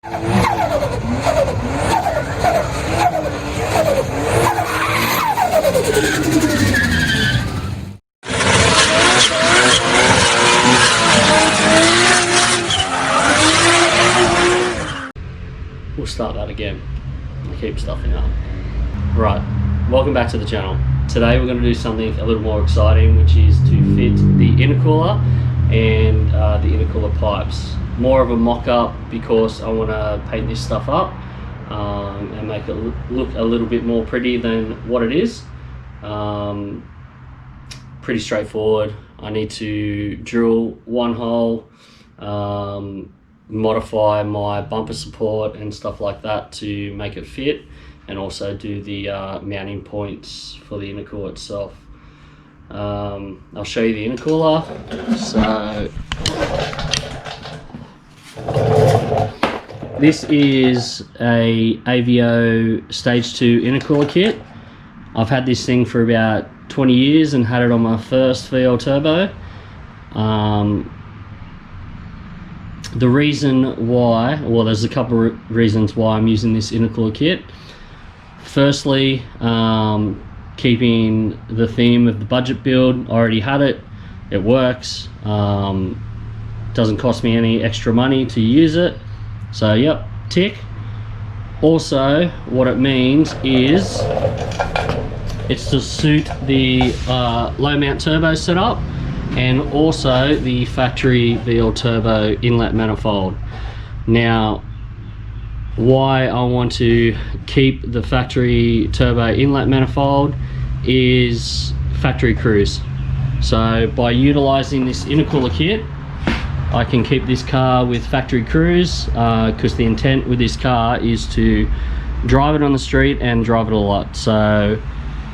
We'll start that again. I keep stuffing up. Right, welcome back to the channel. Today we're going to do something a little more exciting, which is to fit the intercooler and the intercooler pipes. More of a mock-up because I want to paint this stuff up and make it look a little bit more pretty than what it is. Pretty straightforward. I need to drill one hole, modify my bumper support and stuff like that to make it fit, and also do the mounting points for the intercooler itself. I'll show you the intercooler. So this is a AVO stage 2 intercooler kit. I've had this thing for about 20 years and had it on my first VL turbo. The reason why, well, there's a couple of reasons why I'm using this intercooler kit. Firstly, keeping the theme of the budget build. I already had it, it works, doesn't cost me any extra money to use it, so yep, tick. Also, what it means is it's to suit the low mount turbo setup and also the factory VL turbo inlet manifold. Now, why I want to keep the factory turbo inlet manifold is factory cruise. So by utilizing this intercooler kit, I can keep this car with factory cruise, because the intent with this car is to drive it on the street and drive it a lot. So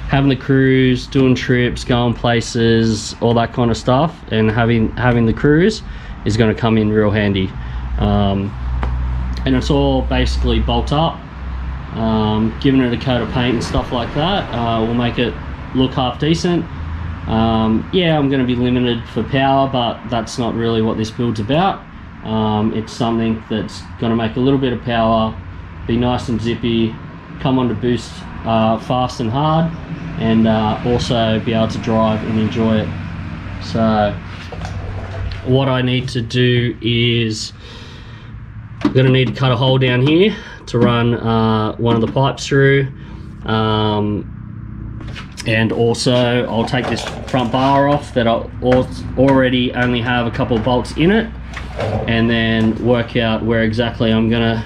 having the cruise, doing trips, going places, all that kind of stuff, and having the cruise is going to come in real handy. And it's all basically bolt up. Giving it a coat of paint and stuff like that will make it look half decent. Yeah, I'm going to be limited for power, but that's not really what this build's about. It's something that's going to make a little bit of power, be nice and zippy, come on to boost fast and hard, and also be able to drive and enjoy it. So what I need to do is I'm going to need to cut a hole down here to run one of the pipes through, and also I'll take this front bar off that I already only have a couple of bolts in it, and then work out where exactly I'm going to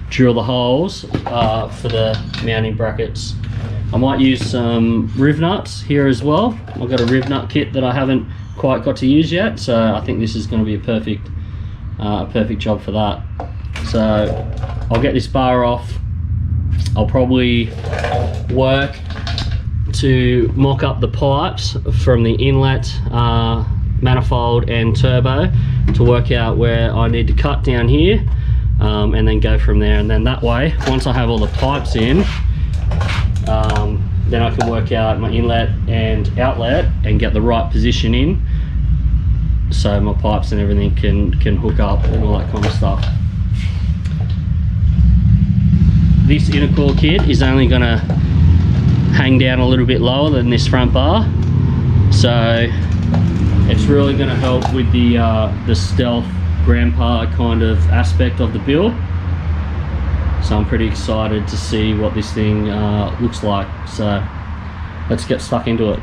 drill the holes for the mounting brackets. I might use some riv nuts here as well. I've got a riv nut kit that I haven't quite got to use yet, so I think this is going to be a perfect job for that. So I'll get this bar off. I'll probably work to mock up the pipes from the inlet, manifold and turbo to work out where I need to cut down here, and then go from there. And then that way, once I have all the pipes in, then I can work out my inlet and outlet and get the right position in, so my pipes and everything can hook up and all that kind of stuff. This intercooler kit is only going to hang down a little bit lower than this front bar, so it's really going to help with the stealth grandpa kind of aspect of the build. So I'm pretty excited to see what this thing looks like. So let's get stuck into it.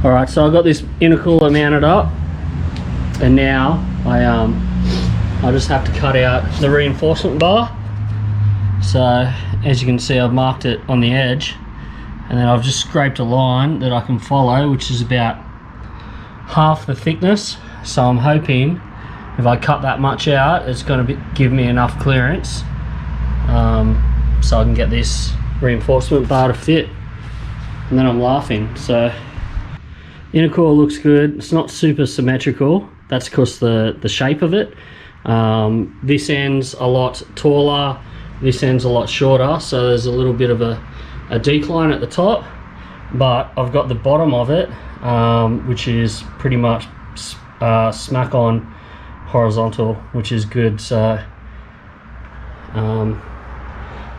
Alright, so I got this intercooler mounted up, and now I just have to cut out the reinforcement bar. So as you can see, I've marked it on the edge, and then I've just scraped a line that I can follow, which is about half the thickness. So I'm hoping if I cut that much out, it's going to give me enough clearance so I can get this reinforcement bar to fit. And then I'm laughing. So intercooler looks good. It's not super symmetrical. That's because the shape of it. This end's a lot taller, this end's a lot shorter, so there's a little bit of a decline at the top, but I've got the bottom of it, which is pretty much smack on horizontal, which is good. So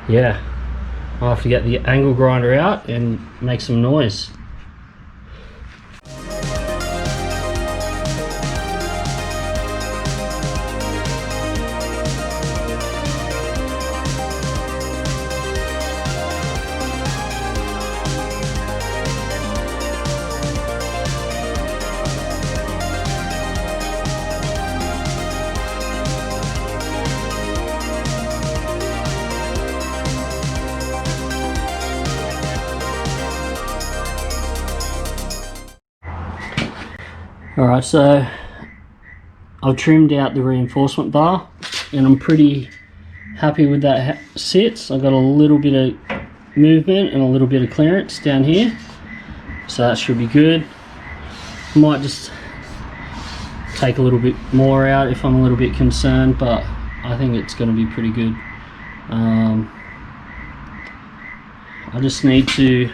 yeah, I'll have to get the angle grinder out and make some noise. Alright, so I've trimmed out the reinforcement bar and I'm pretty happy with that sits. I've got a little bit of movement and a little bit of clearance down here, so that should be good. Might just take a little bit more out if I'm a little bit concerned, but I think it's going to be pretty good. I just need to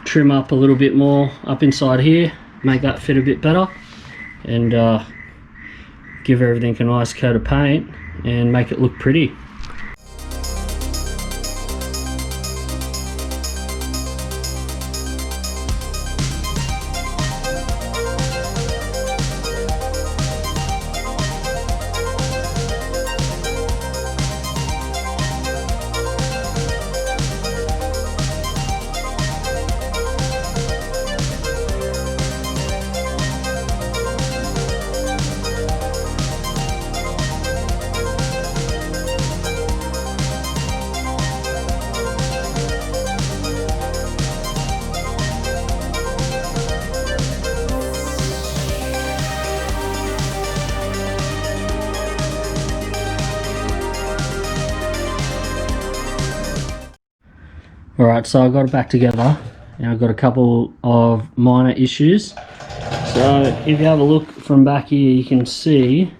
trim up a little bit more up inside here, make that fit a bit better, and give everything a nice coat of paint and make it look pretty. Alright, so I got it back together and I've got a couple of minor issues. So if you have a look from back here, you can see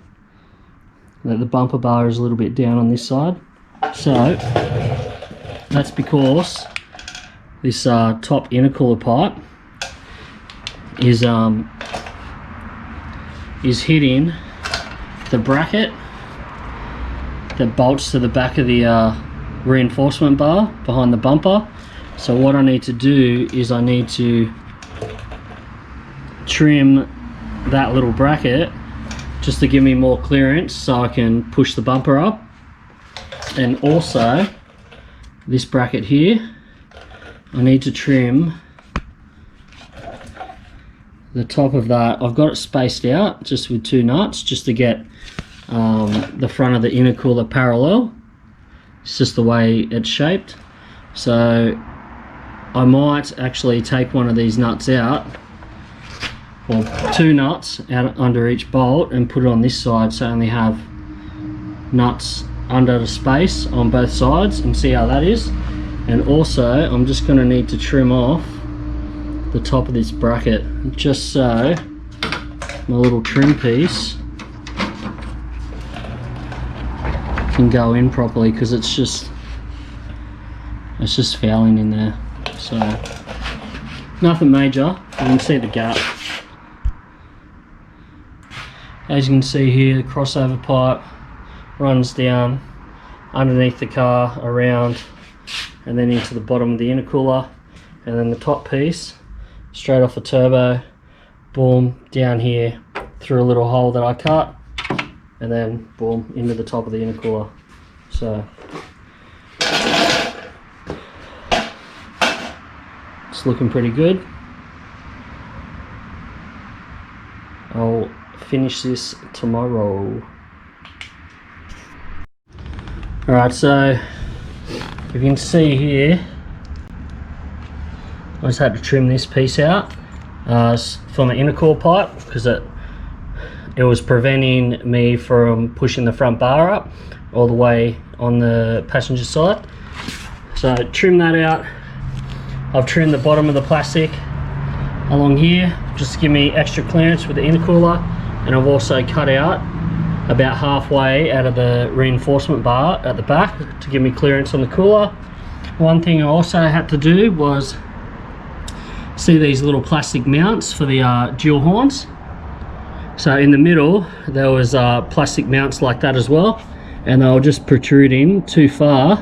that the bumper bar is a little bit down on this side. So that's because this top intercooler pipe is hitting the bracket that bolts to the back of the reinforcement bar behind the bumper. So what I need to do is I need to trim that little bracket just to give me more clearance so I can push the bumper up. And also this bracket here, I need to trim the top of that. I've got it spaced out just with 2 nuts just to get the front of the intercooler parallel. It's just the way it's shaped. So I might actually take one of these nuts out, or 2 nuts out under each bolt, and put it on this side so I only have nuts under the space on both sides, and see how that is. And also I'm just going to need to trim off the top of this bracket just so my little trim piece can go in properly, because it's just fouling in there. So nothing major. You can see the gap. As you can see here, the crossover pipe runs down underneath the car, around, and then into the bottom of the intercooler, and then the top piece straight off the turbo, boom, down here through a little hole that I cut, and then boom, into the top of the intercooler. So it's looking pretty good. I'll finish this tomorrow. Alright, so if you can see here, I just had to trim this piece out from the intercooler pipe because it was preventing me from pushing the front bar up all the way on the passenger side. So trim that out. I've trimmed the bottom of the plastic along here just to give me extra clearance with the intercooler, and I've also cut out about halfway out of the reinforcement bar at the back to give me clearance on the cooler. One thing I also had to do was see these little plastic mounts for the dual horns. So in the middle there was plastic mounts like that as well, and they were just protruding too far,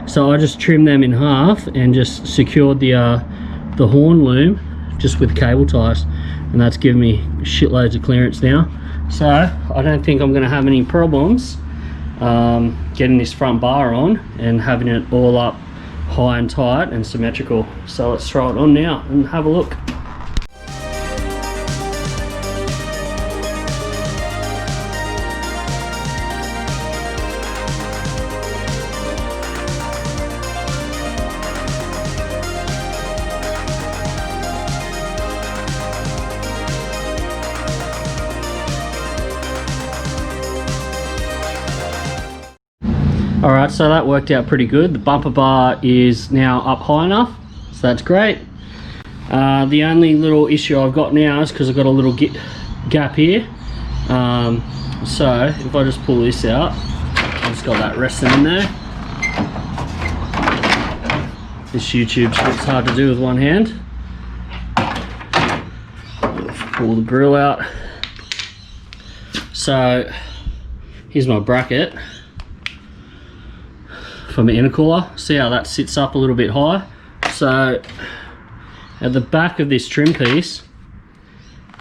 so I just trimmed them in half and just secured the horn loom just with cable ties, and that's given me shitloads of clearance now. So I don't think I'm going to have any problems getting this front bar on and having it all up high and tight and symmetrical. So let's throw it on now and have a look. Alright, so that worked out pretty good. The bumper bar is now up high enough, so that's great. The only little issue I've got now is because I've got a little gap here. So if I just pull this out, I've just got that resting in there. This YouTube shit's hard to do with one hand. Pull the grill out. So here's my bracket from the intercooler. See how that sits up a little bit high? So at the back of this trim piece,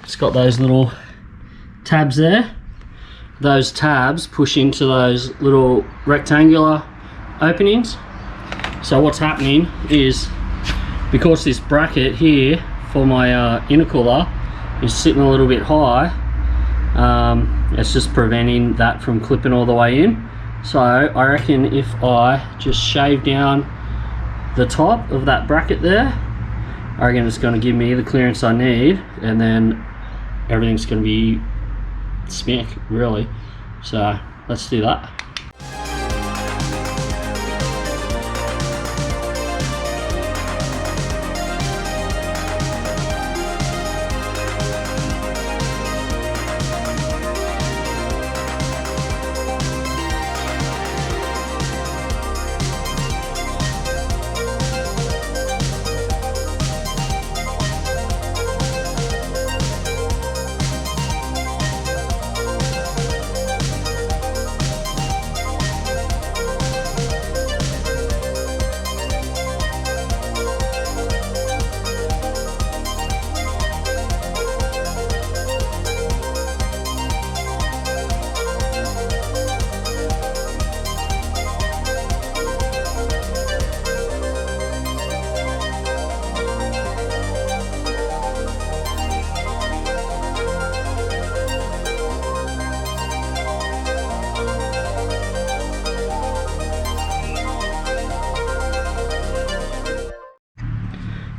it's got those little tabs there. Those tabs push into those little rectangular openings. So what's happening is, because this bracket here for my intercooler is sitting a little bit high, it's just preventing that from clipping all the way in. So I reckon if I just shave down the top of that bracket there, I reckon it's going to give me the clearance I need, and then everything's going to be smack, really. So let's do that.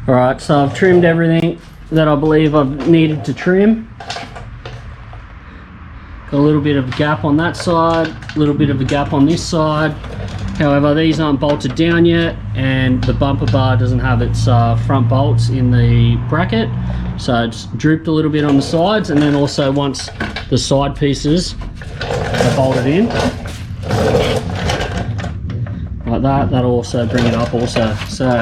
Alright, so I've trimmed everything that I believe I've needed to trim. Got a little bit of a gap on that side, a little bit of a gap on this side. However, these aren't bolted down yet, and the bumper bar doesn't have its front bolts in the bracket, so it's drooped a little bit on the sides. And then also, once the side pieces are bolted in like that, that'll also bring it up also. So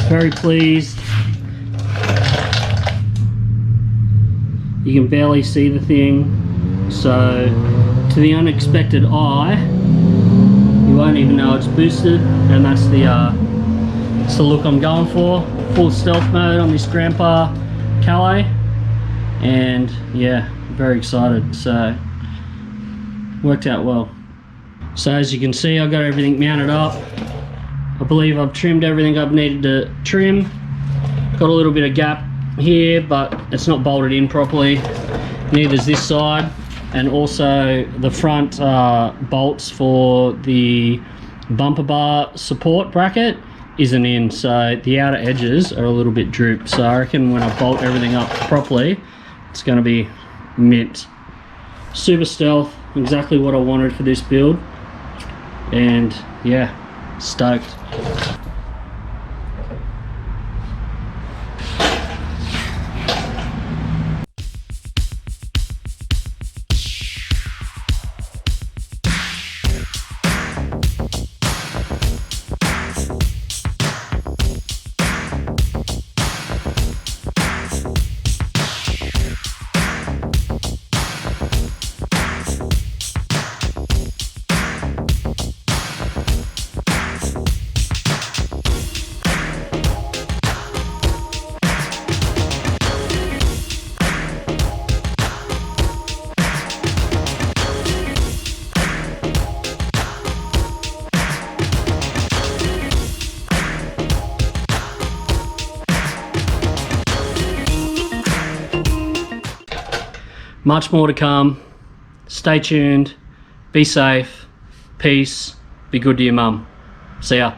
very pleased. You can barely see the thing, so to the unexpected eye you won't even know it's boosted, and that's the look I'm going for. Full stealth mode on this Grandpa Calais, and yeah, very excited. So worked out well. So as you can see, I got everything mounted up. I believe I've trimmed everything I've needed to trim. Got a little bit of gap here, but it's not bolted in properly. Neither's this side, and also the front bolts for the bumper bar support bracket isn't in, so the outer edges are a little bit drooped. So I reckon when I bolt everything up properly, it's going to be mint. Super stealth, exactly what I wanted for this build, and yeah, stoked. Much more to come. Stay tuned. Be safe. Peace. Be good to your mum. See ya.